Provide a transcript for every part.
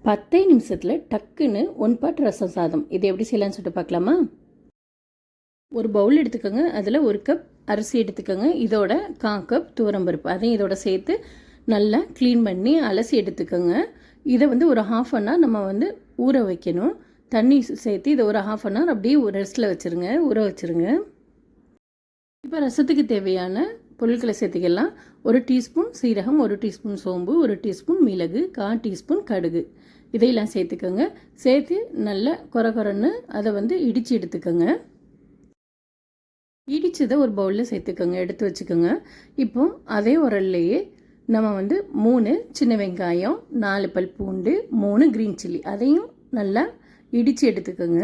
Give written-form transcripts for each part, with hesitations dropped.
10 நிமிஷத்தில் டக்குன்னு one pot ரசம் சாதம் இது எப்படி செய்யலாம்னு சொல்லிட்டு பார்க்கலாமா. ஒரு பவுல் எடுத்துக்கோங்க, அதில் 1 கப் அரிசி எடுத்துக்கோங்க, இதோட 1/4 கப் துவரம்பருப்பு அதையும் இதோட சேர்த்து நல்லா க்ளீன் பண்ணி அலசி எடுத்துக்கோங்க. இதை ஒரு ½ அன் ஹவர் நம்ம ஊற வைக்கணும். தண்ணி சேர்த்து இதை ஒரு ½ அன் ஹவர் அப்படியே ஒரு ரெஸ்ட்டில் வச்சுருங்க, ஊற வச்சுருங்க. இப்போ ரசத்துக்கு தேவையான பொருட்களை சேர்த்துக்கலாம். 1 டீஸ்பூன் சீரகம், 1 டீஸ்பூன் சோம்பு, 1 டீஸ்பூன் மிளகு, 1/4 டீஸ்பூன் கடுகு இதையெல்லாம் சேர்த்துக்கோங்க. சேர்த்து நல்லா கொரன்னு அதை இடித்து எடுத்துக்கோங்க. இடிச்சதை ஒரு பவுலில் சேர்த்துக்கோங்க, எடுத்து வச்சுக்கோங்க. இப்போ அதே உரல்லையே நம்ம 3 சின்ன வெங்காயம், 4 பல் பூண்டு, 3 க்ரீன் சில்லி அதையும் நல்லா இடித்து எடுத்துக்கோங்க.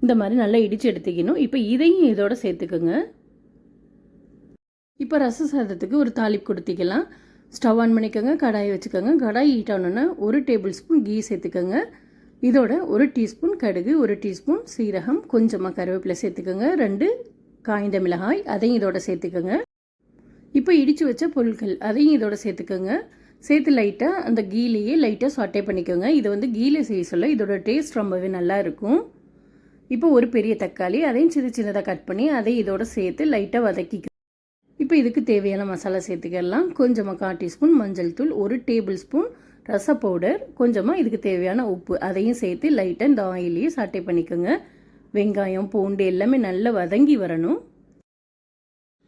இந்த மாதிரி நல்லா இடித்து எடுத்துக்கணும். இப்போ இதையும் இதோட சேர்த்துக்கோங்க. இப்போ ரச சாதத்துக்கு ஒரு தாளிப்பு கொடுத்திக்கலாம். ஸ்டவ் ஆன் பண்ணிக்கோங்க, கடாயை வச்சுக்கோங்க. கடாய் ஹீட் ஆனோன்னா 1 டேபிள் ஸ்பூன் கீ சேர்த்துக்கோங்க. இதோட 1 டீஸ்பூன் கடுகு, 1 டீஸ்பூன் சீரகம், கொஞ்சமாக கருவேப்பிலை சேர்த்துக்கோங்க. 2 காய்ந்த மிளகாய் அதையும் இதோட சேர்த்துக்கோங்க. இப்போ இடித்து வச்ச பொருட்கள் அதையும் இதோட சேர்த்துக்கோங்க. சேர்த்து லைட்டாக அந்த கீலையே லைட்டாக சாட்டே பண்ணிக்கோங்க. இது கீலை செய்ய சொல்ல இதோட டேஸ்ட் ரொம்பவே நல்லா இருக்கும். இப்போ ஒரு பெரிய தக்காளி அதையும் சின்னதாக கட் பண்ணி அதையும் இதோட சேர்த்து லைட்டாக வதக்கிக்கோங்க. இப்போ இதுக்கு தேவையான மசாலா சேர்த்துக்கலாம். கொஞ்சமாக 1/4 டீஸ்பூன் மஞ்சள் தூள், 1 டேபிள் ஸ்பூன் ரச பவுடர், கொஞ்சமாக இதுக்கு தேவையான உப்பு அதையும் சேர்த்து லைட்டாக இந்த ஆயிலையே சாட்டே பண்ணிக்கோங்க. வெங்காயம் பூண்டு எல்லாமே நல்லா வதங்கி வரணும்.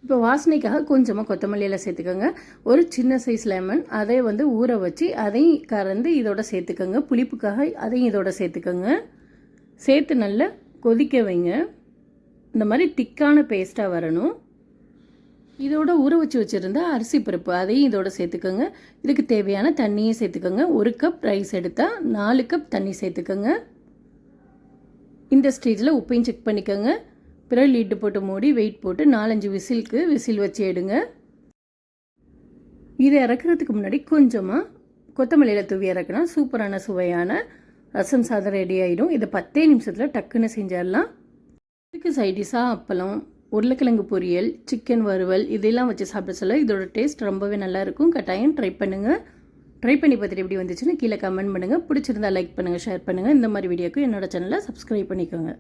இப்போ வாசனைக்காக கொஞ்சமாக கொத்தமல்லியில் சேர்த்துக்கோங்க. ஒரு சின்ன சைஸ் லெமன் அதை ஊற வச்சு அதையும் கறந்து இதோட சேர்த்துக்கோங்க. புளிப்புக்காக அதையும் இதோட சேர்த்துக்கோங்க. சேர்த்து நல்லா கொதிக்க வைங்க. இந்த மாதிரி திக்கான பேஸ்ட்டாக வரணும். இதோட ஊற வச்சுருந்த அரிசி பருப்பு அதையும் இதோட சேர்த்துக்கோங்க. இதுக்கு தேவையான தண்ணியை சேர்த்துக்கோங்க. 1 கப் ரைஸ் எடுத்தால் 4 கப் தண்ணி சேர்த்துக்கோங்க. இந்த ஸ்டேஜில் உப்பையும் செக் பண்ணிக்கோங்க. பிறகு லீட்டு போட்டு மூடி வெயிட் போட்டு 4-5 விசில் வச்சு எடுங்க. இதை இறக்குறதுக்கு முன்னாடி கொஞ்சமாக கொத்தமல்லியில் தூவி இறக்குனா சூப்பரான சுவையான ரசம் சாதம் ரெடி ஆகிடும். இதை 10 நிமிஷத்தில் டக்குன்னு செஞ்சிடலாம். இதுக்கு சைடிஷாக அப்பளம், உருளைக்கிழங்கு பொரியல், சிக்கன் வறுவல் இதெல்லாம் வச்சு சாப்பிட சொல்ல இதோட டேஸ்ட் ரொம்பவே நல்லாயிருக்கும். கட்டாயம் ட்ரை பண்ணுங்கள். ட்ரை பண்ணி பார்த்துட்டு எப்படி வந்துச்சுன்னு கீழே கமெண்ட் பண்ணுங்கள். பிடிச்சிருந்தா லைக் பண்ணுங்கள், ஷேர் பண்ணுங்கள். இந்த மாதிரி வீடியோக்கு என்னோட சேனலை சப்ஸ்கிரைப் பண்ணிக்கோங்க.